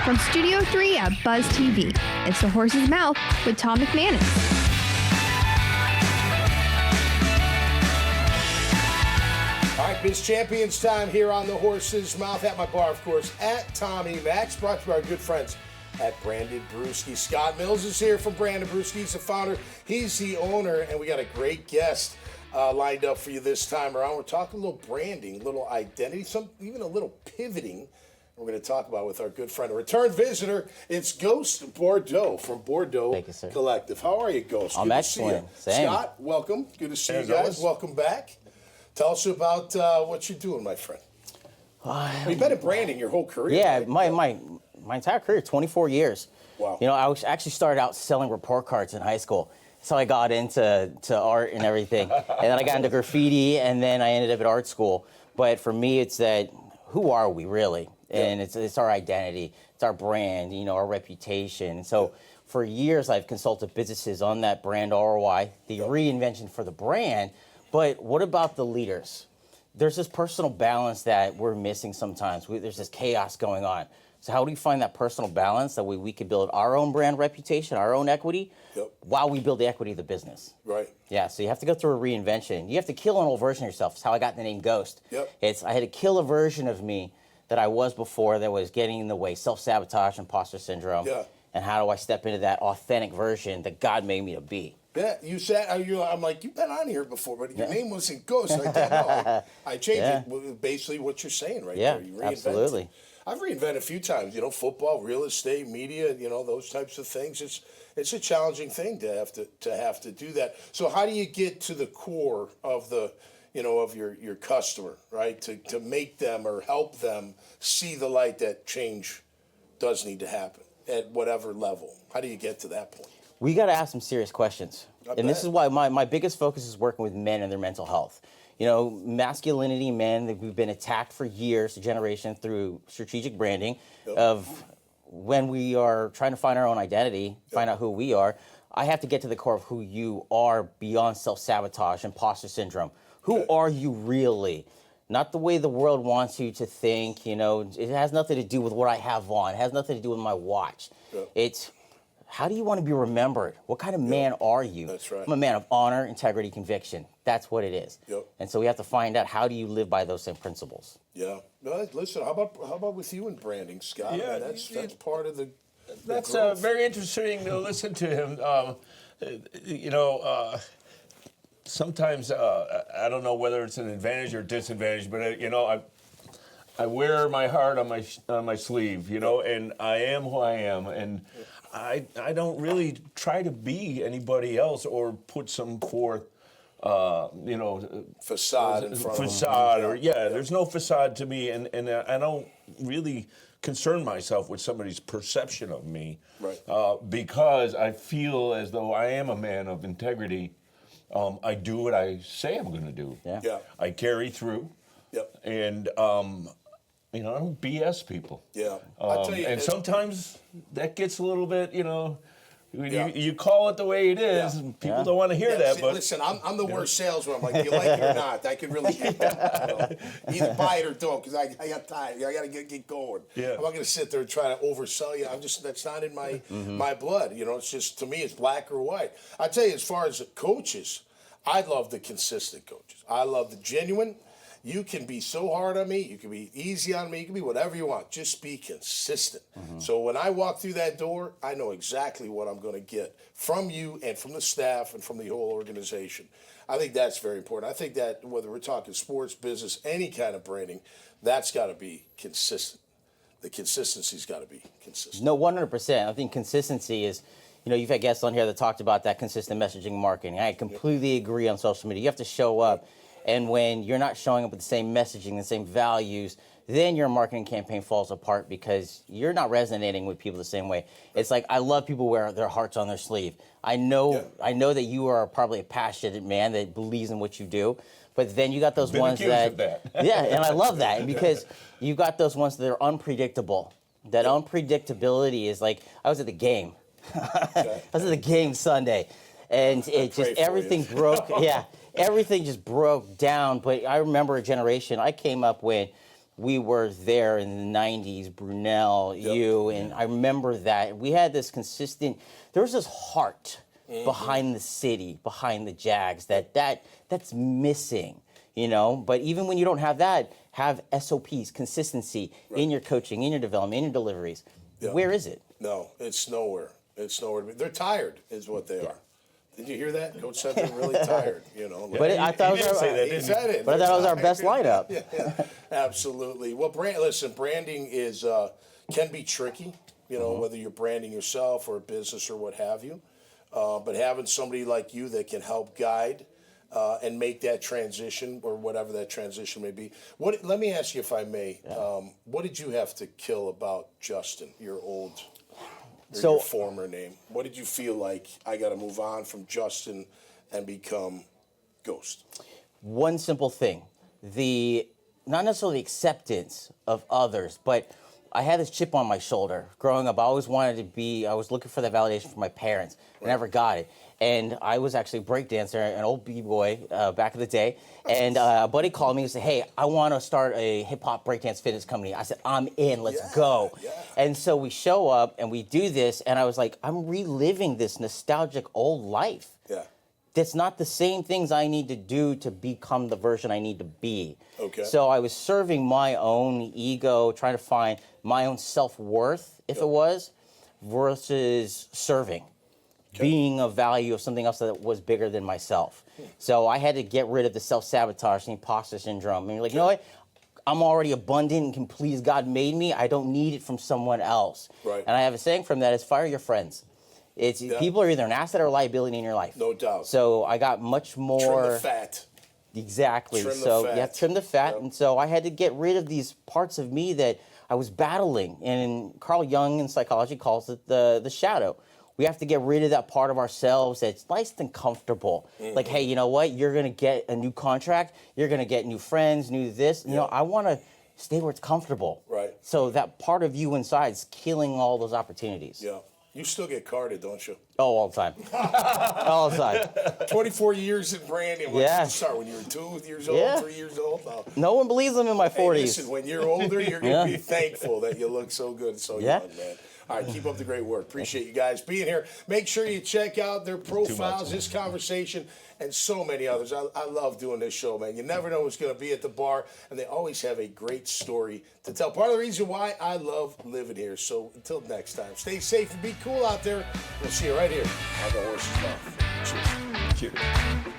From Studio 3 at Buzz TV, it's The Horse's Mouth with Tom McManus. All right, Biz Champions time here on The Horse's Mouth. At my bar, of course, at Tommy Max. Brought to you by our good friends at Branded Brewski. Scott Mills is here from Branded Brewski. He's the founder. He's the owner, and we got a great guest lined up for you this time around. We're talking a little branding, a little identity, even a little pivoting. We're going to talk about with our good friend, a return visitor. It's Geauxst Bordeaux from Bordeaux Thank you, sir. Collective. How are you, Geauxst? I'm excellent. Same. Scott, welcome. Good to see you As guys. always. Welcome back. Tell us about what you're doing, my friend. You've been in branding your whole career. Yeah, right? my entire career, 24 years. Wow. You know, actually started out selling report cards in high school. That's how I got into art and everything. And then I got into graffiti, and then I ended up at art school. But for me, it's that, who are we really? And it's our identity, it's our brand, you know, our reputation. So for years, I've consulted businesses on that brand ROI, the reinvention for the brand. But what about the leaders? There's this personal balance that we're missing sometimes. There's this chaos going on. So how do we find that personal balance that we can build our own brand reputation, our own equity, while we build the equity of the business? Right. Yeah, so you have to go through a reinvention. You have to kill an old version of yourself. That's how I got the name Geauxst. Yep. I had to kill a version of me that I was before that was getting in the way, self-sabotage, imposter syndrome. Yeah. And how do I step into that authentic version that God made me to be? Yeah, you said, I'm like, you've been on here before, but your name wasn't Geauxst. I didn't know. I changed it. Basically what you're saying right there. You reinvented. Absolutely. I've reinvented a few times, you know, football, real estate, media, you know, those types of things. It's a challenging thing to have to do that. So how do you get to the core of the, you know, of your customer, right? To make them or help them see the light that change does need to happen at whatever level. How do you get to that point? We got to ask some serious questions. And this is why my biggest focus is working with men and their mental health. You know, masculinity, men, we've been attacked for years, a generation, through strategic branding of when we are trying to find our own identity, find out who we are. I have to get to the core of who you are beyond self-sabotage, imposter syndrome. Who are you really? Not the way the world wants you to think, you know. It has nothing to do with what I have on. It has nothing to do with my watch. It's, how do you want to be remembered? What kind of man are you? That's right. I'm a man of honor, integrity, conviction. That's what it is. Yep. And so we have to find out, how do you live by those same principles? Yeah. No, listen, how about with you in branding, Scott? Yeah, I mean, that's part of the That's growth. very interesting to listen to him. You know, sometimes I don't know whether it's an advantage or disadvantage, but you know, I wear my heart on my sleeve, you know, and I am who I am, and I don't really try to be anybody else or put some forth. You know, facade in front facade, of or there's no facade to me, and I don't really concern myself with somebody's perception of me, right? Because I feel as though I am a man of integrity. I do what I say I'm going to do. Yeah. I carry through. Yep. And you know, I don't BS people. Yeah. I'll tell you, and sometimes that gets a little bit, you know. Yeah. You call it the way it is, and people don't want to hear that. See, but listen, I'm the worst salesman. I'm like, do you like it or not? I can really hit that. You know? Either buy it or don't, because I got time. I got to get going. Yeah. I'm not going to sit there and try to oversell you. That's not in my blood. You know, it's just, to me, it's black or white. I tell you, as far as coaches, I love the consistent coaches. I love the genuine. You can be so hard on me. You can be easy on me. You can be whatever you want. Just be consistent. So when I walk through that door, I know exactly what I'm going to get from you and from the staff and from the whole organization. I think that's very important. I think that whether we're talking sports, business, any kind of branding, that's got to be consistent. The consistency's got to be consistent. No, 100%. I think consistency is, you know, you've had guests on here that talked about that consistent messaging marketing. I completely agree on social media. You have to show up. And when you're not showing up with the same messaging, the same values, then your marketing campaign falls apart because you're not resonating with people the same way. It's like, I love people wear their hearts on their sleeve. I know that you are probably a passionate man that believes in what you do, but then you got those ones that. Yeah, and I love that because you got those ones that are unpredictable. That unpredictability is like, I was at the game. I was at the game Sunday, and it just, everything broke. Yeah. Everything just broke down. But I remember a generation I came up when we were there in the 90s, Brunel, you, and I remember that. We had this consistent, there was this heart behind the city, behind the Jags, that's missing, you know? But even when you don't have that, have SOPs, consistency in your coaching, in your development, in your deliveries. Where is it? No, it's nowhere. It's nowhere to be. They're tired, is what they are. Did you hear that? Coach said they're really tired. You know. But I thought He didn't say that, did he? He said it. But I thought it was our best lineup. Yeah, absolutely. Well, listen, branding is can be tricky. You know, whether you're branding yourself or a business or what have you. But having somebody like you that can help guide and make that transition or whatever that transition may be. Let me ask you, if I may, what did you have to kill about Justin, your your former name? What did you feel like, I got to move on from Justin and become Geauxst? One simple thing, not necessarily acceptance of others, but I had this chip on my shoulder. Growing up, I always I was looking for that validation from my parents. I never got it. And I was actually a breakdancer, an old b-boy back in the day. And a buddy called me and said, hey, I want to start a hip-hop breakdance fitness company. I said, I'm in, let's go. Yeah. And so we show up and we do this, and I was like, I'm reliving this nostalgic old life. Yeah. That's not the same things I need to do to become the version I need to be. Okay. So I was serving my own ego, trying to find my own self-worth, if it was, versus serving. Being of value of something else that was bigger than myself. So I had to get rid of the self-sabotage, the imposter syndrome. And you're like, you know what? I'm already abundant and complete as God made me. I don't need it from someone else. Right. And I have a saying from that is fire your friends. People are either an asset or a liability in your life. No doubt. So I got much more. Trim the fat. Exactly. Trim the so fat. you have to trim the fat. Yep. And so I had to get rid of these parts of me that I was battling. And Carl Jung in psychology calls it the shadow. We have to get rid of that part of ourselves that's nice and comfortable. Like, hey, you know what? You're going to get a new contract. You're going to get new friends, new this. You know, I want to stay where it's comfortable. Right. So that part of you inside is killing all those opportunities. Yeah. You still get carded, don't you? Oh, all the time. All the time. 24 years in branding. When did you start? When you were 2 years old, 3 years old? No one believes them in my 40s. Hey, listen, when you're older, you're going to be thankful that you look so good and so young, man. All right, keep up the great work. Appreciate you guys being here. Make sure you check out their profiles, this conversation, and so many others. I love doing this show, man. You never know who's going to be at the bar, and they always have a great story to tell. Part of the reason why I love living here. So until next time, stay safe and be cool out there. We'll see you right here on the Horse's Mouth. Cheers. Cheers.